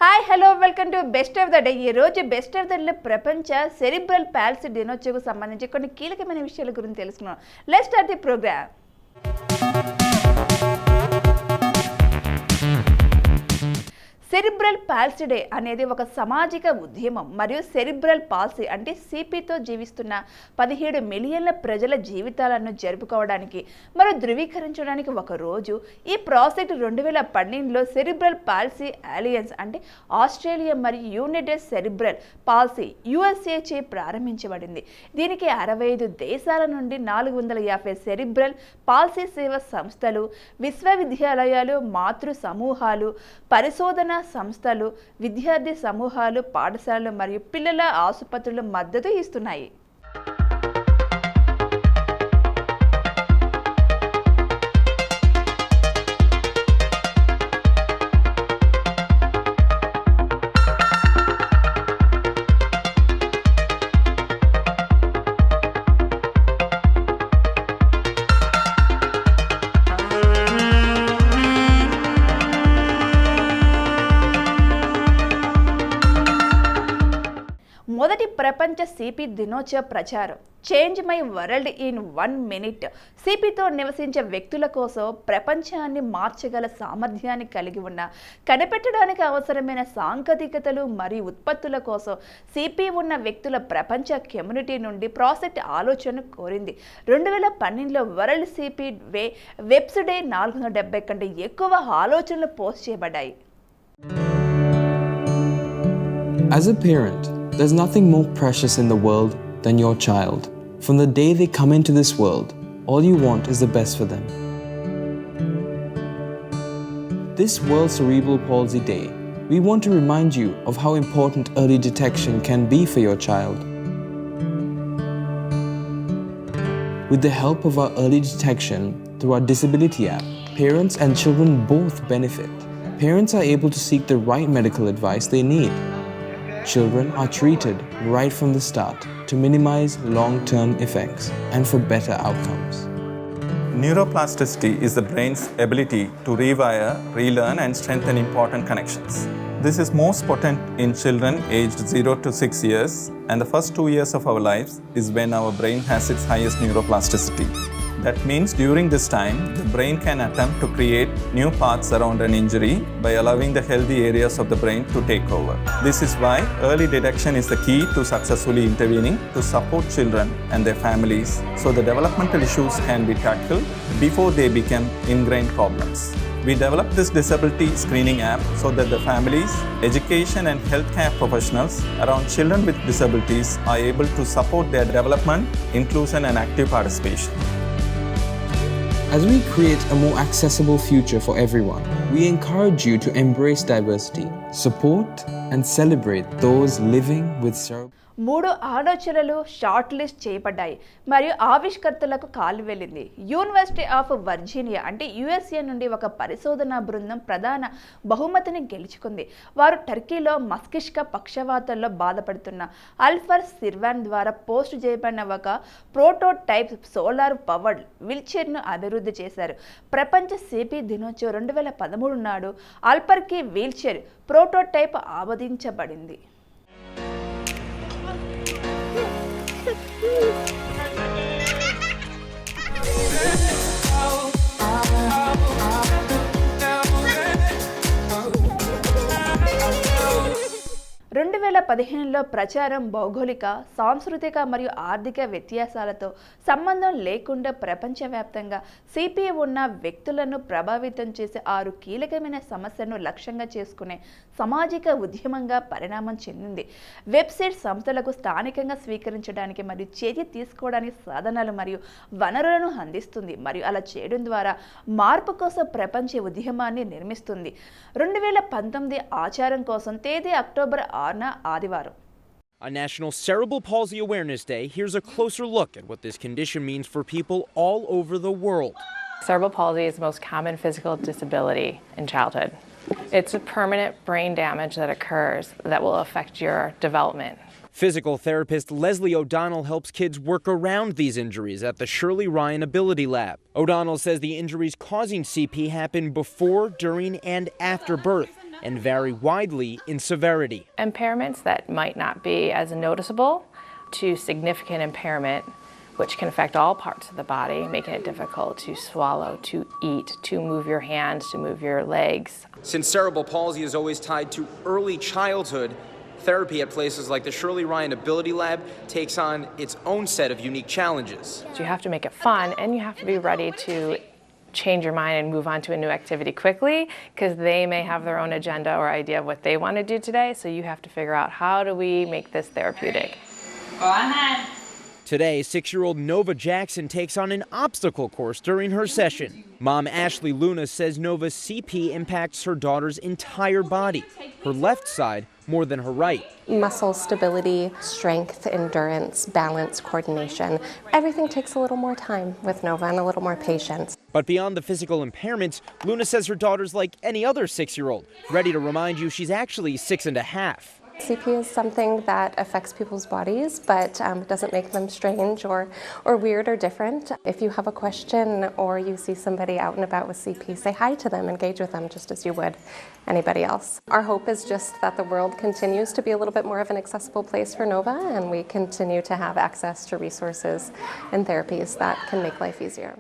Hi hello welcome to best of the day. ఈ రోజు best of the day ప్రపంచ cerebral palsy దినోత్సవం సంబంధించి కొన్ని కీలకమైన విషయాల గురించి తెలుసుకున్నాం. Let's start the program. Cerebral palsy day అనేది ఒక సామాజిక ఉద్యమం మరియు సెరిబ్రల్ పాల్సీ అంటే సిపితో జీవిస్తున్న 17 మిలియన్ల ప్రజల జీవితాలను జరుపుకోవడానికి మరియు ధృవీకరించడానికి ఒక రోజు. ఈ ప్రాజెక్ట్ 2012లో సెరిబ్రల్ పాల్సీ అలయన్స్ అంటే ఆస్ట్రేలియా మరియు యునైటెడ్ సెరిబ్రల్ పాల్సీ USA చే ప్రారంభించబడింది. దీనికి 65 దేశాల నుండి 450 సెరిబ్రల్ పాల్సీ సేవా సంస్థలు, విశ్వవిద్యాలయాలు, మాతృ సమూహాలు, పరిశోధన సంస్థలు, విద్యార్థి సమూహాలు, పాఠశాలలు మరియు పిల్లల ఆసుపత్రులు మద్దతు ఇస్తున్నాయి. మొదటి ప్రపంచ సిపి దినోత్సవ ప్రచారం change my world in 1 minute. సిపితో నివసించే వ్యక్తుల కోసం ప్రపంచాన్ని మార్చగల సామర్థ్యాన్ని కలిగి ఉన్న కనిపెట్టడానికి అవసరమైన సాంకేతికతలు మరియు ఉత్పత్తుల కోసం సిపి ఉన్న వ్యక్తుల ప్రపంచ కమ్యూనిటీ నుండి ప్రాజెక్ట్ ఆలోచనను కోరింది. 2012లో వరల్డ్ సిపి వెబ్స్ డే 470 కంటే ఎక్కువ ఆలోచనలు పోస్ట్ చేయబడ్డాయి. As a parent, there's nothing more precious in the world than your child. From the day they come into this world, all you want is the best for them. This World Cerebral Palsy Day, we want to remind you of how important early detection can be for your child. With the help of our early detection through our disability app, parents and children both benefit. Parents are able to seek the right medical advice they need. Children are treated right from the start to minimize long-term effects and for better outcomes. Neuroplasticity is the brain's ability to rewire, relearn and strengthen important connections. This is most potent in children aged 0 to 6 years, and the first 2 years of our lives is when our brain has its highest neuroplasticity. That means during this time, the brain can attempt to create new paths around an injury by allowing the healthy areas of the brain to take over. This is why early detection is the key to successfully intervening to support children and their families so the developmental issues can be tackled before they become ingrained problems. We developed this disability screening app so that the families, education and healthcare professionals around children with disabilities are able to support their development, inclusion and active participation. As we create a more accessible future for everyone, we encourage you to embrace diversity, support and celebrate those living with cerebral. 3 ఆలోచనలు short list చేయబడ్డాయి మరియు ఆవిష్కర్తలకు కాలు వెళ్ళింది. University of Virginia అంటే USA నుండి ఒక పరిశోధనా బృందం ప్రధాన బహుమతిని గెలుచుకుంది. వారు టర్కీలో మస్తిష్క పక్షవాతంలో బాధపడుతున్న అల్ఫర్ సిర్వాన్ ద్వారా పోస్ట్ చేయబడిన ఒక ప్రోటోటైప్ సోలార్ పవర్డ్ వీల్చైర్ను అభివృద్ధి చేశారు. ప్రపంచ సిపి దినోత్సవం 2013 నాడు అల్పర్కి వీల్చైర్ ప్రోటోటైప్ ఆమోదించబడింది. రెండు 2015లో ప్రచారం భౌగోళిక, సాంస్కృతిక మరియు ఆర్థిక వ్యత్యాసాలతో సంబంధం లేకుండా ప్రపంచవ్యాప్తంగా సిపి ఉన్న వ్యక్తులను ప్రభావితం చేసే 6 కీలకమైన సమస్యలను లక్ష్యంగా చేసుకునే సామాజిక ఉద్యమంగా పరిణామం చెందింది. వెబ్సైట్ సంస్థలకు స్థానికంగా స్వీకరించడానికి మరియు చర్య తీసుకోవడానికి సాధనాలు మరియు వనరులను అందిస్తుంది మరియు అలా చేయడం ద్వారా మార్పు కోసం ప్రపంచ ఉద్యమాన్ని నిర్మిస్తుంది. 2019 ఆచారం కోసం తేదీ అక్టోబర్ 6న ఆదివారం. On National Cerebral Palsy Awareness Day, here's a closer look at what this condition means for people all over the world. Cerebral palsy is the most common physical disability in childhood. It's a permanent brain damage that occurs that will affect your development. Physical therapist Leslie O'Donnell helps kids work around these injuries at the Shirley Ryan Ability Lab. O'Donnell says the injuries causing CP happen before, during, and after birth. and vary widely in severity. Impairments that might not be as noticeable to significant impairment, which can affect all parts of the body, making it difficult to swallow, to eat, to move your hands, to move your legs. Since cerebral palsy is always tied to early childhood, therapy at places like the Shirley Ryan Ability Lab takes on its own set of unique challenges. So you have to make it fun, and you have to be ready to change your mind and move on to a new activity quickly, because they may have their own agenda or idea of what they want to do today, so you have to figure out, how do we make this therapeutic? Go ahead. Today, 6-year-old Nova Jackson takes on an obstacle course during her session. Mom Ashley Luna says Nova's CP impacts her daughter's entire body, her left side more than her right. Muscle stability, strength, endurance, balance, coordination. Everything takes a little more time with Nova and a little more patience. But beyond the physical impairments, Luna says her daughter's like any other 6-year-old, ready to remind you she's actually 6.5. CP is something that affects people's bodies, but doesn't make them strange or weird or different. If you have a question or you see somebody out and about with CP, say hi to them, engage with them just as you would anybody else. Our hope is just that the world continues to be a little bit more of an accessible place for Nova, and we continue to have access to resources and therapies that can make life easier.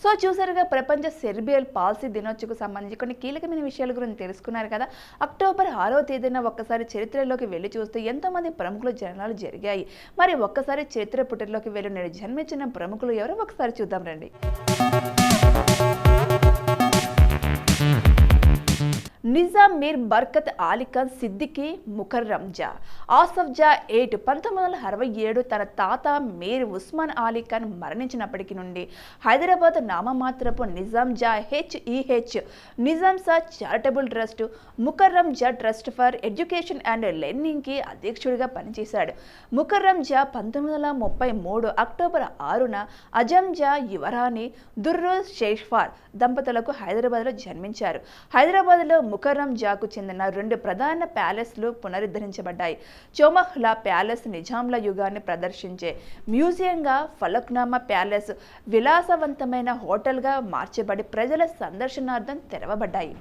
So చూసారుగా, ప్రపంచ cerebral palsy దినోత్సవకు సంబంధించి కొన్ని కీలకమైన విషయాల గురించి తెలుసుకున్నారు కదా. October 6వ తేదీన ఒక్కసారి చరిత్రలోకి వెళ్ళి చూస్తే ఎంతోమంది ప్రముఖుల జననాలు జరిగాయి. మరి ఒక్కసారి చరిత్ర పుటల్లోకి వెళ్ళి నేడు జన్మించిన ప్రముఖులు ఎవరో ఒకసారి చూద్దాం రండి. నిజాం మీర్ బర్కత్ అలీ ఖాన్ సిద్దికీ ముకర్రం జా ఆసఫ్ జా 8 1967 తన తాత మీర్ ఉస్మాన్ అలీ ఖాన్ మరణించినప్పటికీ నుండి హైదరాబాద్ నామమాత్రపు నిజాం జా హెచ్ఈహెచ్ నిజాం సా చారిటబుల్ ట్రస్ట్, ముకర్రం జా ట్రస్ట్ ఫర్ ఎడ్యుకేషన్ అండ్ లెర్నింగ్కి అధ్యక్షుడిగా పనిచేశాడు. ముకర్రం జా 1933 అక్టోబర్ 6న అజం జా యువరాణి దుర్రోజ్ షేష్ఫార్ దంపతులకు హైదరాబాద్లో జన్మించారు. హైదరాబాద్లో ముకర్రం జాకు చెందిన 2 ప్రధాన ప్యాలెస్లు పునరుద్ధరించబడ్డాయి. చోమహ్లా ప్యాలెస్ నిజాంల యుగాన్ని ప్రదర్శించే మ్యూజియంగా, ఫలక్నామా ప్యాలెస్ విలాసవంతమైన హోటల్గా మార్చబడి ప్రజల సందర్శనార్థం తెరవబడ్డాయి.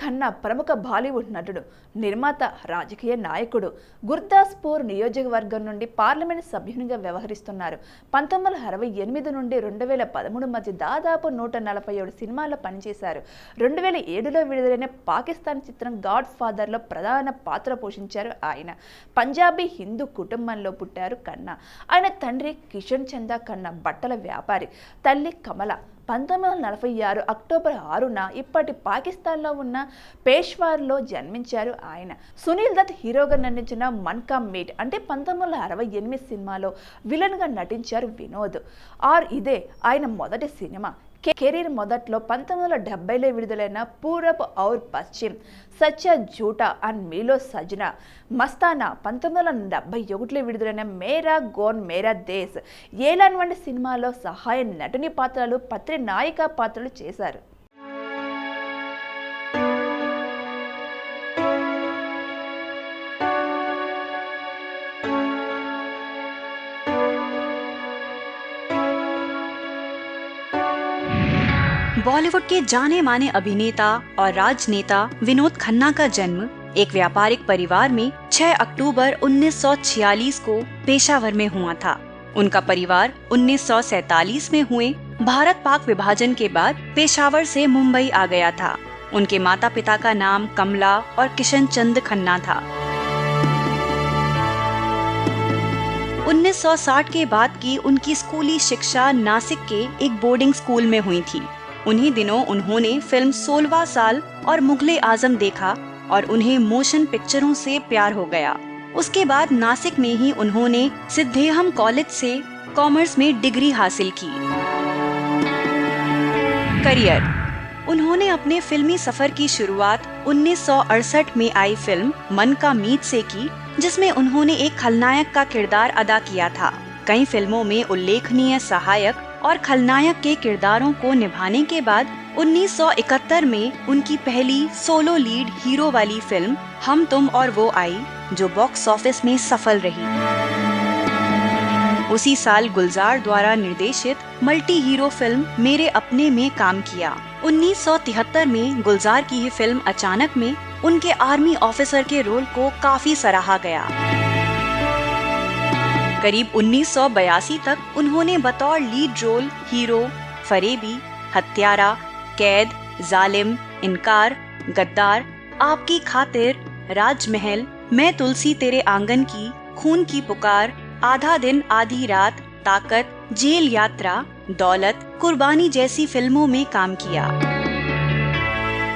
ఖన్నా ప్రముఖ బాలీవుడ్ నటుడు, నిర్మాత, రాజకీయ నాయకుడు. గుర్దాస్పూర్ నియోజకవర్గం నుండి పార్లమెంట్ సభ్యునిగా వ్యవహరిస్తున్నారు. 1968 నుండి 2013 మధ్య దాదాపు 147 సినిమాల్లో పనిచేశారు. 2007లో విడుదలైన పాకిస్తాన్ చిత్రం గాడ్ ఫాదర్లో ప్రధాన పాత్ర పోషించారు ఆయన. పంజాబీ హిందూ కుటుంబంలో పుట్టారు ఖన్నా. ఆయన తండ్రి కిషన్ చందా ఖన్నా బట్టల వ్యాపారి, తల్లి కమల. 1946 అక్టోబర్ 6న ఇప్పటి పాకిస్తాన్లో ఉన్న పేష్వార్లో జన్మించారు ఆయన. సునీల్ దత్ హీరోగా నటించిన మన్ కా మీట్ అంటే 1968 సినిమాలో విలన్గా నటించారు వినోద్. ఇదే ఆయన మొదటి సినిమా. కెరీర్ మొదట్లో 1970లో విడుదలైన పూరబ్ ఔర్ పశ్చిమ్, సచ్చా జూటా అండ్ మీలో సజ్నా, మస్తానా. 1971లో విడుదలైన మేరా గోన్ మేరా దేశ్, ఏలాన్ వంటి సినిమాలో సహాయ నటుని పాత్రలు, పత్రి నాయిక పాత్రలు చేశారు. बॉलीवुड के जाने माने अभिनेता और राजनेता विनोद खन्ना का जन्म एक व्यापारिक परिवार में 6 अक्टूबर 1946 को पेशावर में हुआ था। उनका परिवार 1947 में हुए भारत पाक विभाजन के बाद पेशावर से मुंबई आ गया था। उनके माता पिता का नाम कमला और किशन चंद खन्ना था। 1960 के बाद की उनकी स्कूली शिक्षा नासिक के एक बोर्डिंग स्कूल में हुई थी। उन्हीं दिनों उन्होंने फिल्म 16वां साल और मुगले आजम देखा और उन्हें मोशन पिक्चरों से प्यार हो गया। उसके बाद नासिक में ही उन्होंने सिद्धेहम कॉलेज से कॉमर्स में डिग्री हासिल की। करियर: उन्होंने अपने फिल्मी सफर की शुरुआत 1968 में आई फिल्म मन का मीत से की, जिसमें उन्होंने एक खलनायक का किरदार अदा किया था। कई फिल्मों में उल्लेखनीय सहायक और खलनायक के किरदारों को निभाने के बाद 1971 में उनकी पहली सोलो लीड हीरो वाली फिल्म हम तुम और वो आई, जो बॉक्स ऑफिस में सफल रही। उसी साल गुलजार द्वारा निर्देशित मल्टी हीरो फिल्म मेरे अपने में काम किया। 1973 में गुलजार की ये फिल्म अचानक में उनके आर्मी ऑफिसर के रोल को काफी सराहा गया। करीब 1982 तक उन्होंने बतौर लीड रोल हीरो फरेबी, हत्यारा, कैद, जालिम, इनकार, गद्दार, आपकी खातिर, राजमहल, मैं तुलसी तेरे आंगन की, खून की पुकार, आधा दिन आधी रात, ताकत, जेल यात्रा, दौलत, कुर्बानी जैसी फिल्मों में काम किया।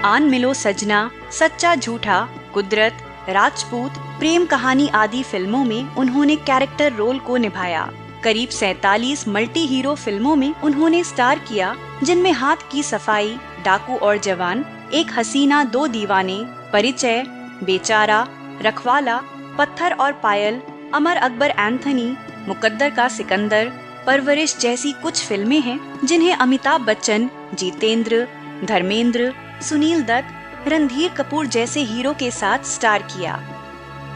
आन मिलो सजना, सच्चा झूठा, कुदरत, राजपूत, प्रेम कहानी आदि फिल्मों में उन्होंने कैरेक्टर रोल को निभाया। करीब 47 मल्टी हीरो फिल्मों में उन्होंने स्टार किया, जिनमें हाथ की सफाई, डाकू और जवान, एक हसीना दो दीवाने, परिचय, बेचारा, रखवाला, पत्थर और पायल, अमर अकबर एंथनी, मुकद्दर का सिकंदर, परवरिश जैसी कुछ फिल्में हैं जिन्हें अमिताभ बच्चन, जितेंद्र, धर्मेंद्र, सुनील दत्त, रणधीर कपूर जैसे हीरो के साथ स्टार किया।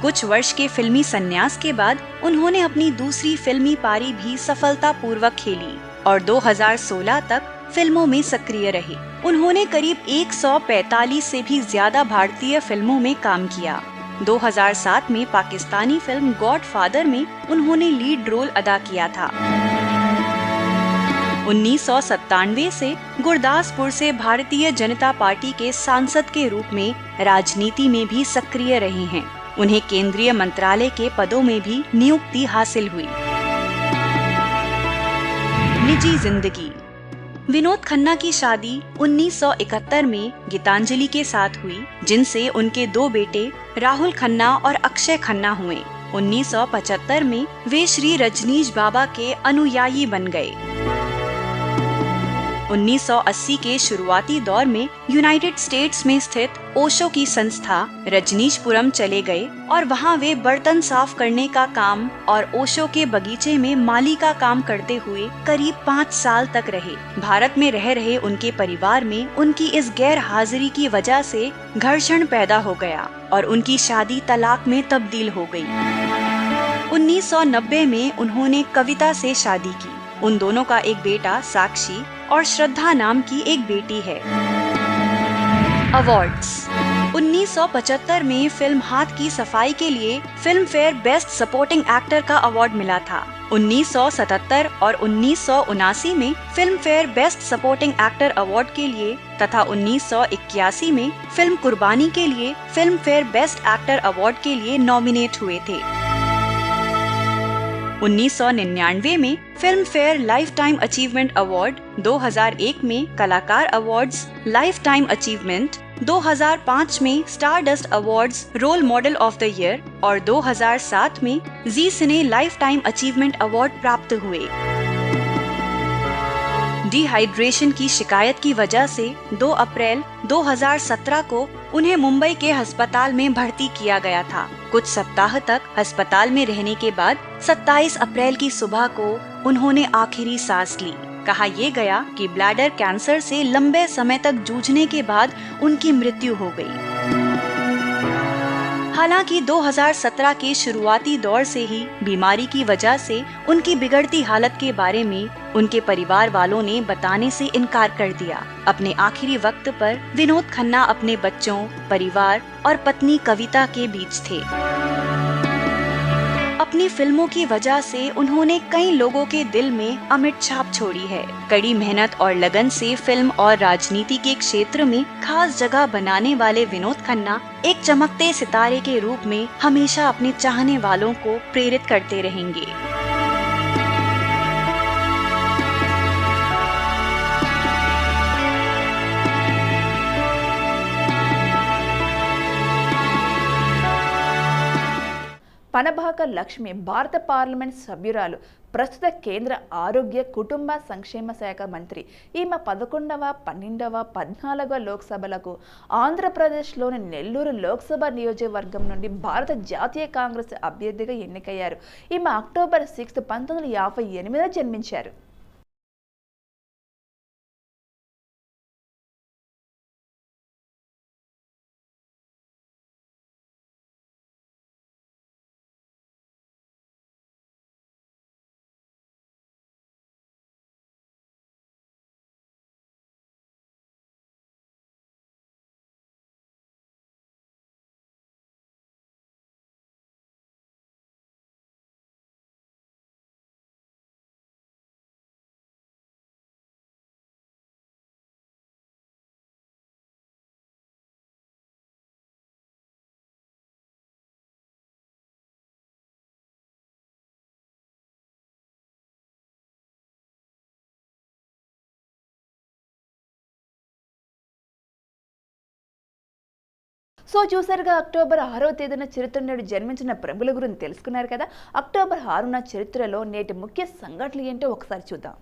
कुछ वर्ष के फिल्मी संन्यास के बाद उन्होंने अपनी दूसरी फिल्मी पारी भी सफलतापूर्वक खेली और 2016 तक फिल्मों में सक्रिय रहे। उन्होंने करीब 145 से भी ज्यादा भारतीय फिल्मों में काम किया। 2007 में पाकिस्तानी फिल्म गॉड फादर में उन्होंने लीड रोल अदा किया था। 1997 से गुरदासपुर से भारतीय जनता पार्टी के सांसद के रूप में राजनीति में भी सक्रिय रहे हैं। उन्हें केंद्रीय मंत्रालय के पदों में भी नियुक्ति हासिल हुई। निजी जिंदगी: विनोद खन्ना की शादी 1971 में गीतांजलि के साथ हुई, जिनसे उनके 2 बेटे राहुल खन्ना और अक्षय खन्ना हुए। 1975 में वे श्री रजनीश बाबा के अनुयायी बन गए। 1980 के शुरुआती दौर में यूनाइटेड स्टेट्स में स्थित ओशो की संस्था रजनीशपुरम चले गए और वहां वे बर्तन साफ करने का काम और ओशो के बगीचे में माली का काम करते हुए करीब 5 साल तक रहे। भारत में रह रहे उनके परिवार में उनकी इस गैर हाजिरी की वजह से घर्षण पैदा हो गया और उनकी शादी तलाक में तब्दील हो गई। 1990 में उन्होंने कविता से शादी की। उन दोनों का एक बेटा साक्षी और श्रद्धा नाम की एक बेटी है। अवार्ड्स: 1975 में फिल्म हाथ की सफाई के लिए Filmfare best supporting actor का अवार्ड मिला था। 1977 और 1979 में Filmfare best supporting actor award के लिए तथा 1981 में फिल्म कुर्बानी के लिए Filmfare best actor award के लिए नॉमिनेट हुए थे। 1999 में Filmfare lifetime achievement award, 2001 में Kalakar awards lifetime achievement, 2005 में Stardust awards role model of the year और 2007 में जी सिने लाइफ टाइम अचीवमेंट अवार्ड प्राप्त हुए। डिहाइड्रेशन की शिकायत की वजह से 2 अप्रैल 2017 को उन्हें मुंबई के अस्पताल में भर्ती किया गया था। कुछ सप्ताह तक अस्पताल में रहने के बाद 27 अप्रैल की सुबह को उन्होंने आखिरी सांस ली। कहा यह गया कि ब्लैडर कैंसर से लंबे समय तक जूझने के बाद उनकी मृत्यु हो गई। हालांकि 2017 के शुरुआती दौर से ही बीमारी की वजह से उनकी बिगड़ती हालत के बारे में उनके परिवार वालों ने बताने से इनकार कर दिया। अपने आखिरी वक्त पर विनोद खन्ना अपने बच्चों, परिवार और पत्नी कविता के बीच थे। अपनी फिल्मों की वजह से उन्होंने कई लोगों के दिल में अमिट छाप छोड़ी है। कड़ी मेहनत और लगन से फिल्म और राजनीति के क्षेत्र में खास जगह बनाने वाले विनोद खन्ना एक चमकते सितारे के रूप में हमेशा अपने चाहने वालों को प्रेरित करते रहेंगे। పనబాక లక్ష్మి భారత పార్లమెంట్ సభ్యురాలు, ప్రస్తుత కేంద్ర ఆరోగ్య కుటుంబ సంక్షేమ శాఖ మంత్రి. ఈమె 11వ, 12వ, 14వ లోక్సభలకు ఆంధ్రప్రదేశ్లోని నెల్లూరు లోక్సభ నియోజకవర్గం నుండి భారత జాతీయ కాంగ్రెస్ అభ్యర్థిగా ఎన్నికయ్యారు. ఈమె అక్టోబర్ 6, 1958 జన్మించారు. సో చూసారుగా, అక్టోబర్ 6వ తేదీన చరిత్ర నేడు జన్మించిన ప్రముఖుల గురించి తెలుసుకున్నారు కదా. అక్టోబర్ 6న చరిత్రలో నేటి ముఖ్య సంఘటనలు ఏంటో ఒకసారి చూద్దాం.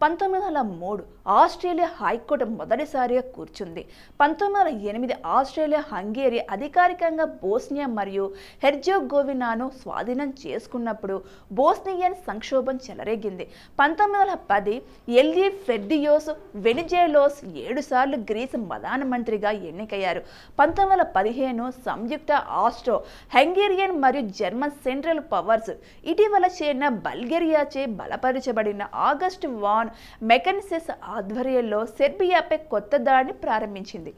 1903 ఆస్ట్రేలియా హైకోర్టు మొదటిసారిగా కూర్చుంది. 1908 ఆస్ట్రేలియా హంగేరీ అధికారికంగా బోస్నియా మరియు హెర్జెగోవినాను స్వాధీనం చేసుకున్నప్పుడు బోస్నియన్ సంక్షోభం చెలరేగింది. 1910 ఎల్జీ ఫెర్డియోస్ వెనిజేలోస్ 7 సార్లు గ్రీసు ప్రధానమంత్రిగా ఎన్నికయ్యారు. 1915 సంయుక్త ఆస్ట్రో హంగేరియన్ మరియు జర్మన్ సెంట్రల్ పవర్స్ ఇటీవల చేరిన బల్గేరియాచే బలపరచబడిన ఆగస్టు 1 మెకనిసిస్ ఆధ్వర్యంలో సెర్బియాపై కొత్త దాడిని ప్రారంభించింది.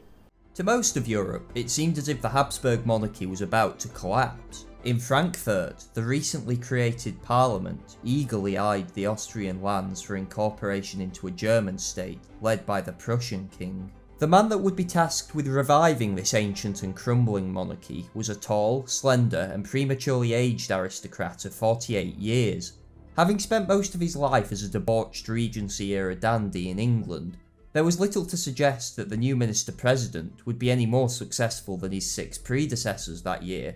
To most of Europe, it seemed as if the Habsburg monarchy was about to collapse. In Frankfurt, the recently created parliament eagerly eyed the Austrian lands for incorporation into a German state led by the Prussian king. The man that would be tasked with reviving this ancient and crumbling monarchy was a tall, slender and prematurely aged aristocrat of 48 years. Having spent most of his life as a debauched Regency-era dandy in England, there was little to suggest that the new minister-president would be any more successful than his 6 predecessors that year.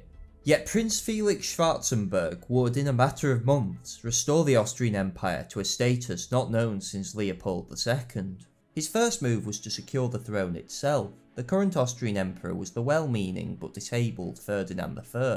Yet Prince Felix Schwarzenberg would, in a matter of months, restore the Austrian Empire to a status not known since Leopold II. His first move was to secure the throne itself. The current Austrian emperor was the well-meaning but disabled Ferdinand I,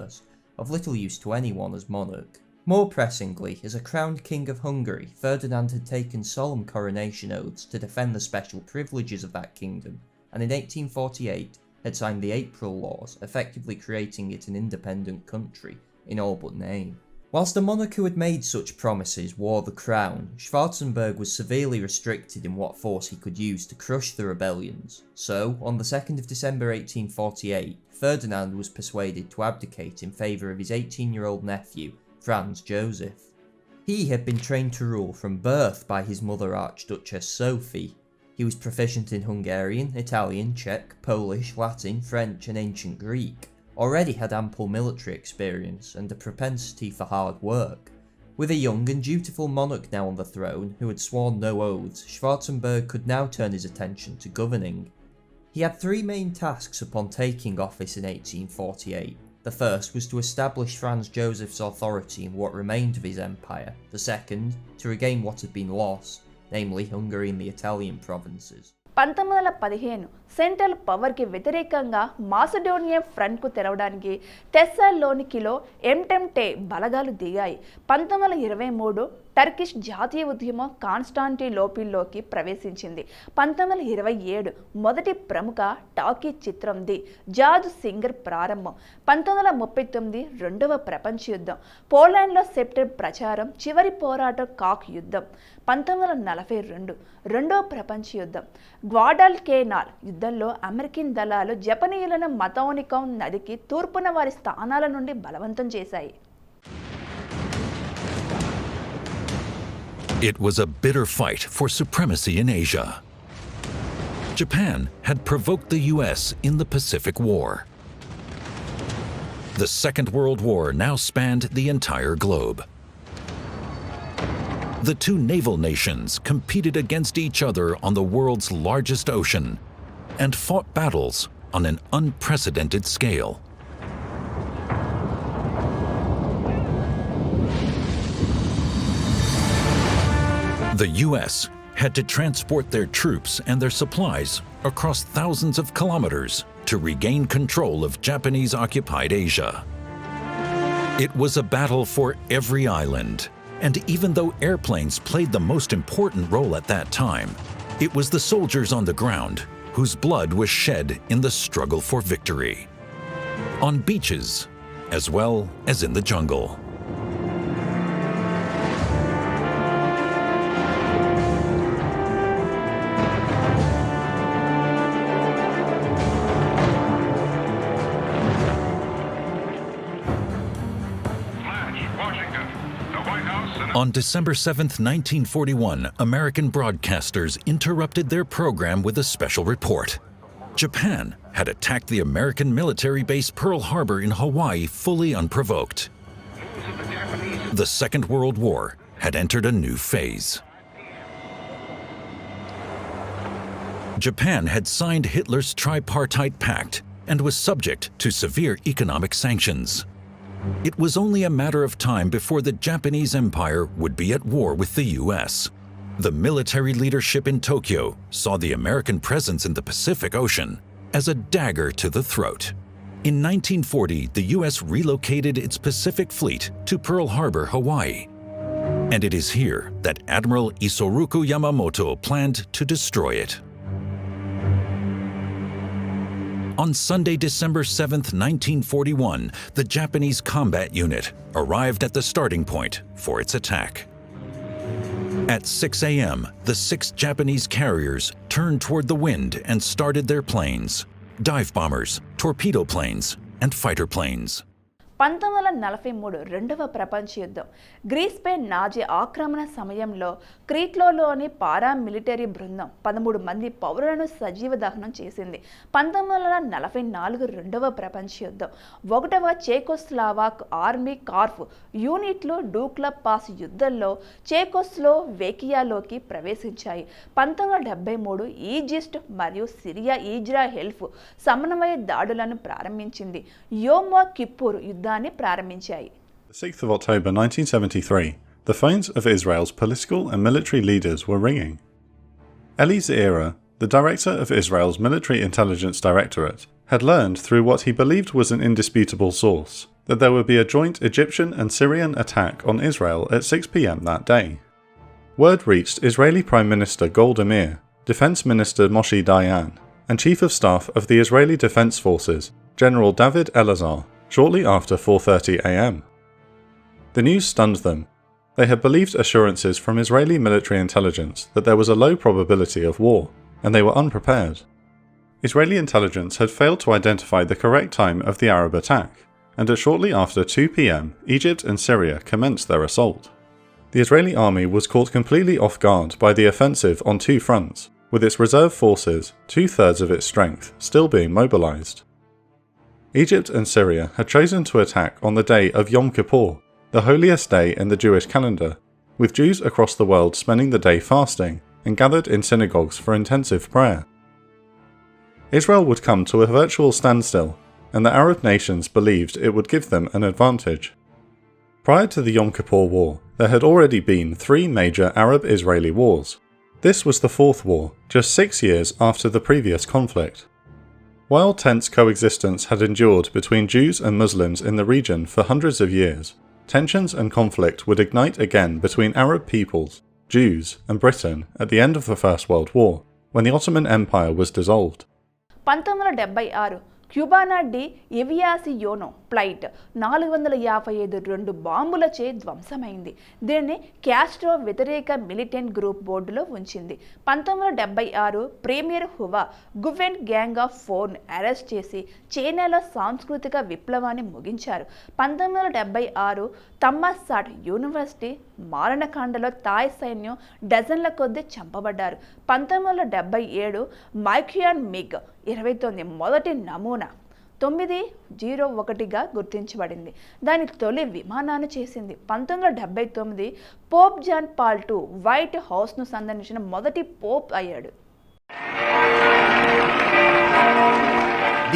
of little use to anyone as monarch. More pressingly, as a crowned king of Hungary, Ferdinand had taken solemn coronation oaths to defend the special privileges of that kingdom, and in 1848 had signed the April Laws, effectively creating it an independent country in all but name. Whilst the monarch who had made such promises wore the crown, Schwarzenberg was severely restricted in what force he could use to crush the rebellions. So, on the 2nd of December 1848, Ferdinand was persuaded to abdicate in favour of his 18-year-old nephew, Franz Joseph. He had been trained to rule from birth by his mother Archduchess Sophie. He was proficient in Hungarian, Italian, Czech, Polish, Latin, French and ancient Greek, already had ample military experience and a propensity for hard work. With a young and dutiful monarch now on the throne who had sworn no oaths, Schwarzenberg could now turn his attention to governing. He had three main tasks upon taking office in 1848. The first was to establish Franz Joseph's authority in what remained of his empire, the second, to regain what had been lost, namely Hungary and the Italian provinces. 1915 central పవర్కి వ్యతిరేకంగా Macedonia ఫ్రంట్కు తెరవడానికి టెస్సాలోనికిలో ఎంటెంటే బలగాలు దిగాయి. 1923 Turkish జాతీయ ఉద్యమం కాన్స్టాంటినోపిల్లోకి ప్రవేశించింది. 1927 మొదటి ప్రముఖ talkie చిత్రం the jazz singer ప్రారంభం. 1939 రెండవ ప్రపంచ యుద్ధం, పోలాండ్లో సెప్టెంబర్ ప్రచారం, చివరి పోరాటం కాక్ యుద్ధం. 1942 రెండవ ప్రపంచ యుద్ధం, గ్వాడాల్కెనాల్ యుద్ధంలో అమెరికన్ దళాలు జపనీయులను మతోనికం నదికి తూర్పున వారి స్థానాల నుండి బలవంతం చేశాయి. It was a bitter fight for supremacy in Asia. Japan had provoked the US in the Pacific War. The Second World War now spanned the entire globe. The two naval nations competed against each other on the world's largest ocean and fought battles on an unprecedented scale. The US had to transport their troops and their supplies across thousands of kilometers to regain control of Japanese-occupied Asia. It was a battle for every island, and even though airplanes played the most important role at that time, it was the soldiers on the ground whose blood was shed in the struggle for victory. On beaches, as well as in the jungle. On December 7, 1941, American broadcasters interrupted their program with a special report. Japan had attacked the American military base Pearl Harbor in Hawaii fully unprovoked. The Second World War had entered a new phase. Japan had signed Hitler's tripartite pact and was subject to severe economic sanctions. It was only a matter of time before the Japanese Empire would be at war with the US. The military leadership in Tokyo saw the American presence in the Pacific Ocean as a dagger to the throat. In 1940, the US relocated its Pacific Fleet to Pearl Harbor, Hawaii. And it is here that Admiral Isoroku Yamamoto planned to destroy it. On Sunday, December 7, 1941, the Japanese combat unit arrived at the starting point for its attack. At 6 a.m., the 6 Japanese carriers turned toward the wind and started their planes, dive bombers, torpedo planes, and fighter planes. 1943 రెండవ ప్రపంచ యుద్ధం, గ్రీస్పై Nazi ఆక్రమణ సమయంలో క్రీట్లోని paramilitary బృందం 13 మంది పౌరులను సజీవ దహనం చేసింది. 1944 రెండవ ప్రపంచ యుద్ధం, 1వ చెకోస్లావాక్ ఆర్మీ కార్ప్ యూనిట్లు డూక్లా పాస్ యుద్ధంలో చెకోస్లోవేకియాలోకి ప్రవేశించాయి. 1973 ఈజిప్ట్ మరియు సిరియా ఇజ్రాయెల్ సమన్వయ దాడులను ప్రారంభించింది. యోమో కిప్పూర్ యుద్ధాన్ని ప్రారంభించాయి. 6th of October 1973, the phones of Israel's political and military leaders were ringing. Eli Ze'era, the director of Israel's Military Intelligence Directorate, had learned through what he believed was an indisputable source that there would be a joint Egyptian and Syrian attack on Israel at 6 p.m. that day. Word reached Israeli Prime Minister Golda Meir, Defense Minister Moshe Dayan, and Chief of Staff of the Israeli Defense Forces, General David Elazar, shortly after 4:30 a.m. The news stunned them. They had believed assurances from Israeli military intelligence that there was a low probability of war, and they were unprepared. Israeli intelligence had failed to identify the correct time of the Arab attack, and at shortly after 2 p.m, Egypt and Syria commenced their assault. The Israeli army was caught completely off guard by the offensive on two fronts, with its reserve forces, 2/3 of its strength, still being mobilized. Egypt and Syria had chosen to attack on the day of Yom Kippur, the holiest day in the Jewish calendar, with Jews across the world spending the day fasting and gathered in synagogues for intensive prayer. Israel would come to a virtual standstill, and the Arab nations believed it would give them an advantage. Prior to the Yom Kippur War, there had already been 3 major Arab-Israeli wars. This was the 4th war, just 6 years after the previous conflict. While tense coexistence had endured between Jews and Muslims in the region for hundreds of years, tensions and conflict would ignite again between Arab peoples, Jews, and Britain at the end of the First World War, when the Ottoman Empire was dissolved. 1976 Cubana de Aviacion flight 455 2 బాంబులచే ధ్వంసమైంది. దీనిని Castro వ్యతిరేక militant group బోర్డులో ఉంచింది. 1976 premier Hua Guofeng gang of 4ను arrest చేసి చైనాలో సాంస్కృతిక విప్లవాన్ని ముగించారు. 1976 తమ్మసాట్ యూనివర్సిటీ మారణకాండలో థాయ్ సైన్యం డజన్ల కొద్దీ చంపబడ్డారు. 1977 మైక్యాన్ మిగ్ 29 మొదటి నమూనా 901గా గుర్తించబడింది. దాని తొలి విమానాన్ని చేసింది. 1979 Pope John Paul II White హౌస్ను సందర్శించిన మొదటి పోప్ అయ్యాడు.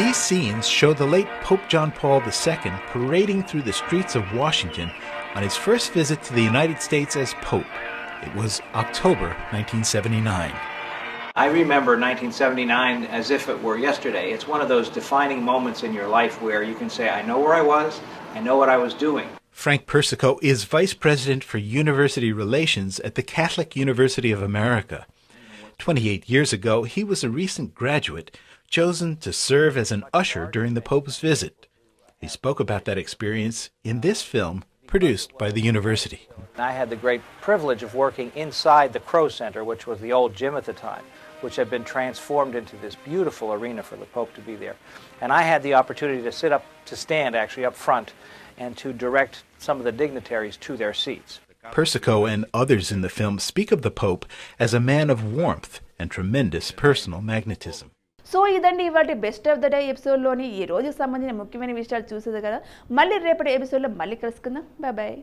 These scenes show the late Pope John Paul II parading through the streets of Washington on his first visit to the United States as Pope. It was October 1979. I remember 1979 as if it were yesterday. It's one of those defining moments in your life where you can say, I know where I was, I know what I was doing. Frank Persico is Vice President for University Relations at the Catholic University of America. 28 years ago, he was a recent graduate chosen to serve as an usher during the Pope's visit. He spoke about that experience in this film produced by the university. I had the great privilege of working inside the Crow Center, which was the old gym at the time, which had been transformed into this beautiful arena for the Pope to be there. And I had the opportunity to stand actually up front and to direct some of the dignitaries to their seats. Persico and others in the film speak of the Pope as a man of warmth and tremendous personal magnetism. So ఇదండి ఇవాటి best of the day ఎపిసోడ్లోని ఈ రోజుకి సంబంధించిన ముఖ్యమైన విషయాలు చూసేది కదా. మళ్ళీ రేపటి ఎపిసోడ్లో మళ్ళీ కలుసుకుందాం. Bye bye.